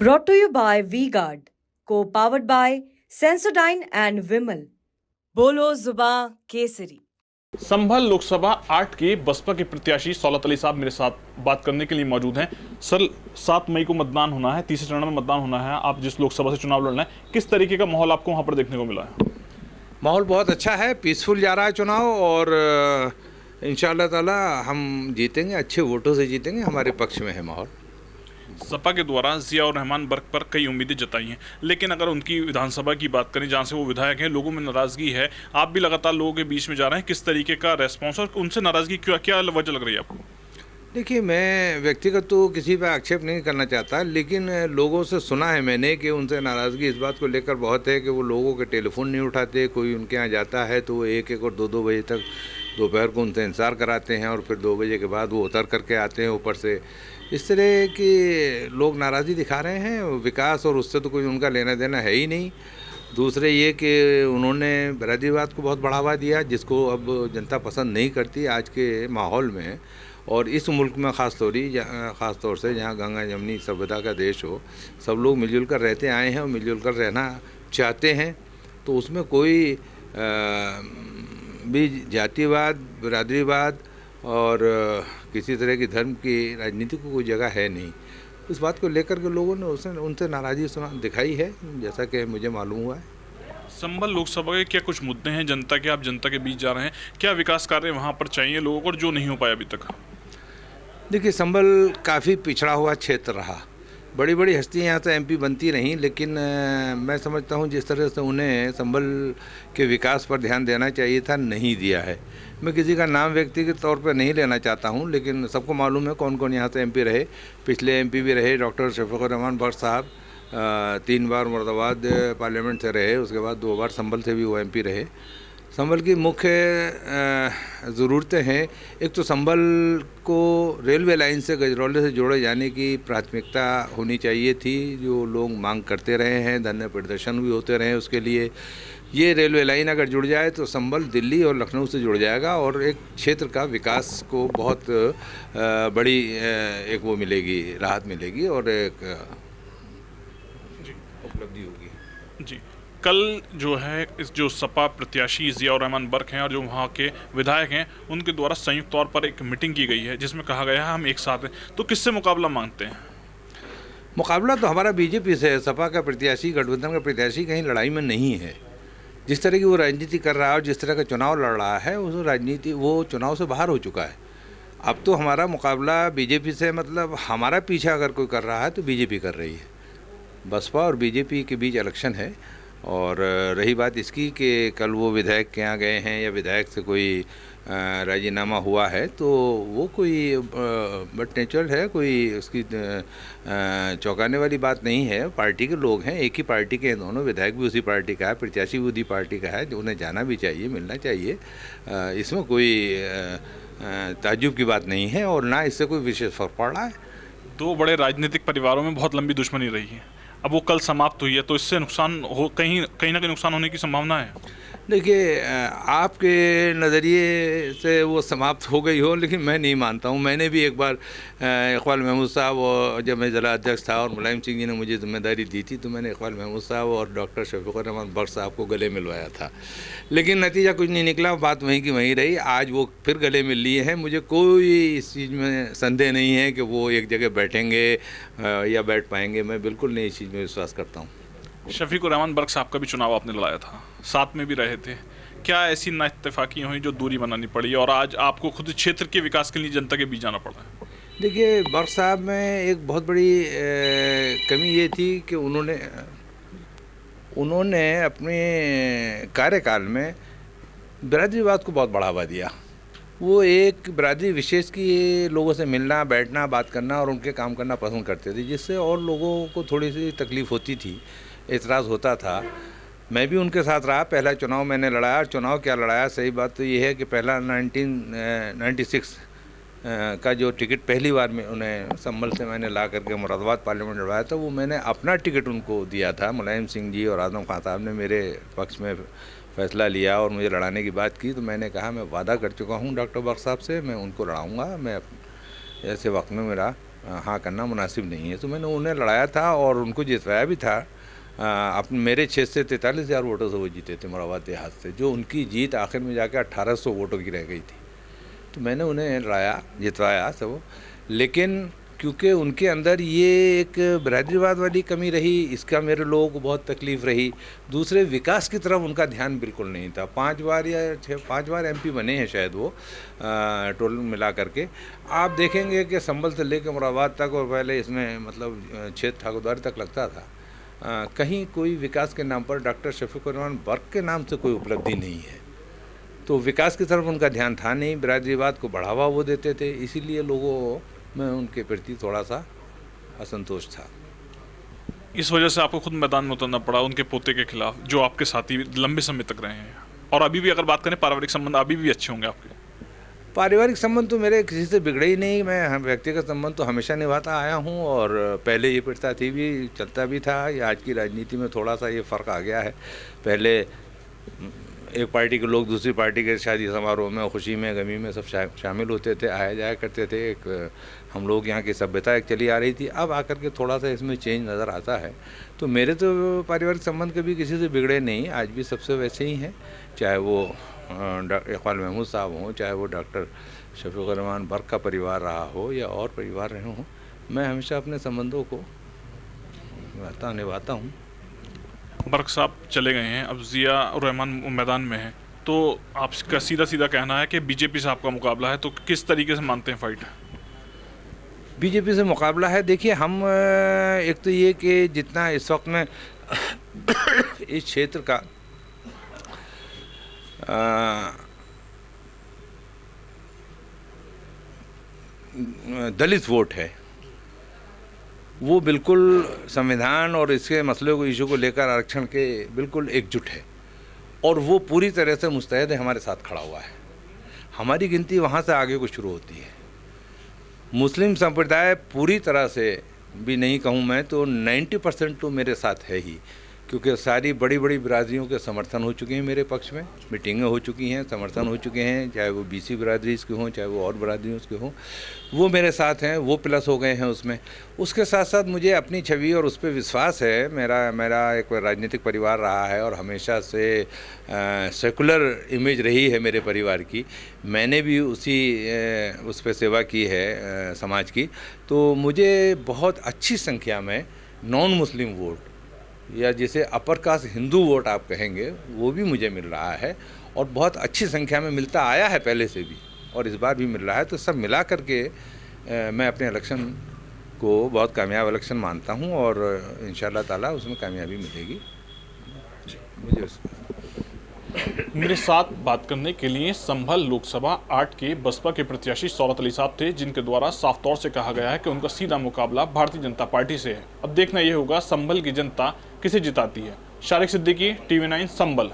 Brought to you by V-Guard, co-powered by Sensodyne and Vimal. बोलो जुबां केसरी। संभल लोकसभा 8 के बसपा के प्रत्याशी सौलत अली साहब मेरे साथ बात करने के लिए मौजूद हैं। सर, 7 मई को मतदान होना है, तीसरे चरण में मतदान होना है। आप जिस लोकसभा से चुनाव लड़ना है, किस तरीके का माहौल आपको वहां पर देखने को मिला है? माहौल बहुत अच्छा है, पीसफुल जा रहा है चुनाव और इंशाअल्लाह ताला हम जीतेंगे, अच्छे वोटों से जीतेंगे। हमारे पक्ष में है माहौल। सपा के द्वारा जियाउर रहमान बर्क पर कई उम्मीदें जताई हैं, लेकिन अगर उनकी विधानसभा की बात करें जहां से वो विधायक हैं, लोगों में नाराजगी है। आप भी लगातार लोगों के बीच में जा रहे हैं, किस तरीके का रेस्पॉन्स और उनसे नाराजगी क्या क्या वजह लग रही है आपको? देखिए, मैं व्यक्तिगत तो किसी पर आक्षेप नहीं करना चाहता, लेकिन लोगों से सुना है मैंने कि उनसे नाराज़गी इस बात को लेकर बहुत है कि वो लोगों के टेलीफोन नहीं उठाते। कोई उनके यहाँ जाता है तो वो 1-1 और 2-2 बजे तक दोपहर को उनसे इंतज़ार कराते हैं और फिर 2 बजे के बाद वो उतर करके आते हैं ऊपर से। इस तरह के लोग नाराज़गी दिखा रहे हैं। विकास और उससे तो कोई उनका लेना देना है ही नहीं। दूसरे ये कि उन्होंने बरादरीवाद को बहुत बढ़ावा दिया, जिसको अब जनता पसंद नहीं करती आज के माहौल में। और इस मुल्क में ख़ास तौर से जहाँ गंगा जमनी सभ्यता का देश हो, सब लोग मिलजुल कर रहते आए हैं और मिलजुल कर रहना चाहते हैं। तो उसमें कोई भी जातिवाद, बरादरीवाद और किसी तरह की धर्म की राजनीति को कोई जगह है नहीं। इस बात को लेकर के लोगों ने उनसे नाराज़गी दिखाई है, जैसा कि मुझे मालूम हुआ है। संभल लोकसभा के क्या कुछ मुद्दे हैं जनता के, आप जनता के बीच जा रहे हैं, क्या विकास कार्य वहाँ पर चाहिए लोगों को और जो नहीं हो पाया अभी तक? देखिए, संभल काफ़ी पिछड़ा हुआ क्षेत्र रहा। बड़ी बड़ी हस्तियाँ यहाँ से एमपी बनती रहीं, लेकिन मैं समझता हूँ जिस तरह से उन्हें संभल के विकास पर ध्यान देना चाहिए था, नहीं दिया है। मैं किसी का नाम व्यक्तिगत तौर पर नहीं लेना चाहता हूँ, लेकिन सबको मालूम है कौन कौन यहाँ से एमपी रहे। पिछले एमपी भी रहे डॉक्टर शफीकुर रहमान बख्श साहब, 3 बार मुरादाबाद पार्लियामेंट से रहे, उसके बाद 2 बार संभल से भी वो एमपी रहे। संभल की मुख्य ज़रूरतें हैं। एक तो संभल को रेलवे लाइन से गजरौली से जोड़े जाने की प्राथमिकता होनी चाहिए थी, जो लोग मांग करते रहे हैं, धरने प्रदर्शन भी होते रहे उसके लिए। ये रेलवे लाइन अगर जुड़ जाए तो संभल दिल्ली और लखनऊ से जुड़ जाएगा और एक क्षेत्र का विकास को बहुत बड़ी एक वो मिलेगी, राहत मिलेगी और एक उपलब्धि होगी। जी, कल जो है इस जो सपा प्रत्याशी जियाउर रहमान बर्क हैं और जो वहाँ के विधायक हैं, उनके द्वारा संयुक्त तौर पर एक मीटिंग की गई है जिसमें कहा गया है हम एक साथ हैं। तो किससे मुकाबला मांगते हैं? मुकाबला तो हमारा बीजेपी से है। सपा का प्रत्याशी, गठबंधन का प्रत्याशी कहीं लड़ाई में नहीं है। जिस तरह की वो राजनीति कर रहा है और जिस तरह का चुनाव लड़ रहा है, वो चुनाव से बाहर हो चुका है। अब तो हमारा मुकाबला बीजेपी से, मतलब हमारा पीछा अगर कोई कर रहा है तो बीजेपी कर रही है। बसपा और बीजेपी के बीच इलेक्शन है। और रही बात इसकी कि कल वो विधायक के यहाँ गए हैं या विधायक से कोई राजीनामा हुआ है, तो वो कोई बट नेचुरल है, कोई उसकी चौंकाने वाली बात नहीं है। पार्टी के लोग हैं, एक ही पार्टी के हैं दोनों, विधायक भी उसी पार्टी का है, प्रत्याशी भी उसी पार्टी का है, जो उन्हें जाना भी चाहिए, मिलना चाहिए। इसमें कोई ताज्जुब की बात नहीं है और ना इससे कोई विशेष फर्क पड़ रहा है। 2 बड़े राजनीतिक परिवारों में बहुत लंबी दुश्मनी रही है, अब वो कल समाप्त हुई है, तो इससे नुकसान हो, कहीं ना कहीं नुकसान होने की संभावना है। देखिए, आपके नज़रिए से वो समाप्त हो गई हो, लेकिन मैं नहीं मानता हूँ। मैंने भी एक बार इकबाल महमूद साहब, और जब मैं ज़िला अध्यक्ष था और मुलायम सिंह जी ने मुझे जिम्मेदारी दी थी, तो मैंने इकबाल महमूद साहब और डॉक्टर शफीकुर रहमान बख्श साहब को गले मिलवाया था, लेकिन नतीजा कुछ नहीं निकला। बात वहीं की वहीं रही। आज वो फिर गले मिल लिए हैं। मुझे कोई इस चीज़ में संदेह नहीं है कि वो एक जगह बैठेंगे या बैठ पाएंगे। मैं बिल्कुल नहीं इस चीज़ में विश्वास करता हूँ। शफीकुर रहमान बर्क साहब का भी चुनाव आपने लड़ाया था, साथ में भी रहे थे, क्या ऐसी नाइत्तेफाकियाँ हुई जो दूरी बनानी पड़ी और आज आपको खुद क्षेत्र के विकास के लिए जनता के बीच जाना पड़ा है? देखिए, बर्क साहब में एक बहुत बड़ी कमी ये थी कि उन्होंने अपने कार्यकाल में बरादरीवाद को बहुत बढ़ावा दिया। वो एक बरादरी विशेष की लोगों से मिलना, बैठना, बात करना और उनके काम करना पसंद करते थे, जिससे और लोगों को थोड़ी सी तकलीफ़ होती थी, एतराज़ होता था। मैं भी उनके साथ रहा। पहला चुनाव मैंने लड़ाया, और चुनाव क्या लड़ाया, सही बात तो ये है कि पहला 1996 का जो टिकट पहली बार में उन्हें संभल से मैंने ला करके मुरादाबाद पार्लियामेंट लड़वाया था, वो मैंने अपना टिकट उनको दिया था। मुलायम सिंह जी और आज़म खान साहब ने मेरे पक्ष में फ़ैसला लिया और मुझे लड़ाने की बात की, तो मैंने कहा मैं वादा कर चुका हूँ डॉक्टर बख्श साहब से, मैं उनको लड़ाऊँगा। मैं ऐसे वक्त में मेरा हाँ करना मुनासिब नहीं है। तो मैंने उन्हें लड़ाया था और उनको जितवाया भी था। अपने मेरे 6 से 43,000 वोटों से वो जीते थे मुरादाबाद देहात से, जो उनकी जीत आखिर में जाकर 1800 वोटों की रह गई थी। तो मैंने उन्हें लड़ाया, जितवाया सब, लेकिन क्योंकि उनके अंदर ये एक बिरादरीवाद वाली कमी रही, इसका मेरे लोगों को बहुत तकलीफ़ रही। दूसरे विकास की तरफ उनका ध्यान बिल्कुल नहीं था। 5 बार या 5 बार MP बने हैं शायद वो, टोल मिला करके। आप देखेंगे कि संभल से लेकर मुरादाबाद तक, और पहले इसमें मतलब क्षेत्र ठाकुरद्वारी तक लगता था, कहीं कोई विकास के नाम पर डॉक्टर शफीकुर रहमान बर्क के नाम से कोई उपलब्धि नहीं है। तो विकास की तरफ उनका ध्यान था नहीं, बिरादरीवाद को बढ़ावा वो देते थे, इसीलिए लोगों में उनके प्रति थोड़ा सा असंतोष था। इस वजह से आपको खुद मैदान में उतरना पड़ा उनके पोते के खिलाफ, जो आपके साथी लंबे समय तक रहे हैं। और अभी भी अगर बात करें पारिवारिक संबंध अभी भी अच्छे होंगे आपके? पारिवारिक संबंध तो मेरे किसी से बिगड़े ही नहीं। मैं व्यक्तिगत संबंध तो हमेशा निभाता आया हूँ, और पहले ये प्रथा थी भी, चलता भी था। ये आज की राजनीति में थोड़ा सा ये फ़र्क आ गया है। पहले एक पार्टी के लोग दूसरी पार्टी के शादी समारोह में, खुशी में, गमी में सब शामिल होते थे, आया जाया करते थे। एक हम लोग यहाँ की सभ्यता एक चली आ रही थी। अब आकर के थोड़ा सा इसमें चेंज नज़र आता है। तो मेरे तो पारिवारिक संबंध कभी किसी से बिगड़े नहीं, आज भी सबसे वैसे ही हैं। चाहे वो डॉक्टर इकबाल महमूद साहब हों, चाहे वो डॉक्टर शफीकुर रहमान बर्क का परिवार रहा हो या और परिवार रहे हों, मैं हमेशा अपने संबंधों को निभाता हूँ। बर्क साहब चले गए हैं, अब जिया रहमान मैदान में है, तो आपका सीधा सीधा कहना है कि बीजेपी से आपका मुकाबला है, तो किस तरीके से मानते हैं फाइट? बीजेपी से मुकाबला है, देखिए हम एक तो ये कि जितना इस वक्त में इस क्षेत्र का दलित वोट है, वो बिल्कुल संविधान और इसके मसले को, इशू को लेकर, आरक्षण के बिल्कुल एकजुट है, और वो पूरी तरह से मुस्तैद है, हमारे साथ खड़ा हुआ है। हमारी गिनती वहाँ से आगे को शुरू होती है। मुस्लिम संप्रदाय पूरी तरह से भी नहीं कहूँ मैं तो 90% तो मेरे साथ है ही, क्योंकि सारी बड़ी बड़ी बिरादरियों के समर्थन हो चुके हैं मेरे पक्ष में, मीटिंगें हो चुकी हैं, समर्थन हो चुके हैं, चाहे वो BC बिरादरी के हों, चाहे वो और बिरादरियों के हों, वो मेरे साथ हैं, वो प्लस हो गए हैं उसमें। उसके साथ साथ मुझे अपनी छवि और उस पर विश्वास है। मेरा एक राजनीतिक परिवार रहा है और हमेशा से सेकुलर इमेज रही है मेरे परिवार की। मैंने भी उस पर सेवा की है समाज की। तो मुझे बहुत अच्छी संख्या में नॉन मुस्लिम वोट, या जिसे अपर कास्ट हिंदू वोट आप कहेंगे, वो भी मुझे मिल रहा है, और बहुत अच्छी संख्या में मिलता आया है पहले से भी, और इस बार भी मिल रहा है। तो सब मिला करके मैं अपने इलेक्शन को बहुत कामयाब इलेक्शन मानता हूं, और इंशाल्लाह ताला उसमें कामयाबी मिलेगी मुझे। मेरे साथ बात करने के लिए संभल लोकसभा 8 के बसपा के प्रत्याशी शौकत अली साहब थे, जिनके द्वारा साफ तौर से कहा गया है कि उनका सीधा मुकाबला भारतीय जनता पार्टी से है। अब देखना यह होगा संभल की जनता किसे जिताती है। शारिक सिद्दीकी, TV9 संभल।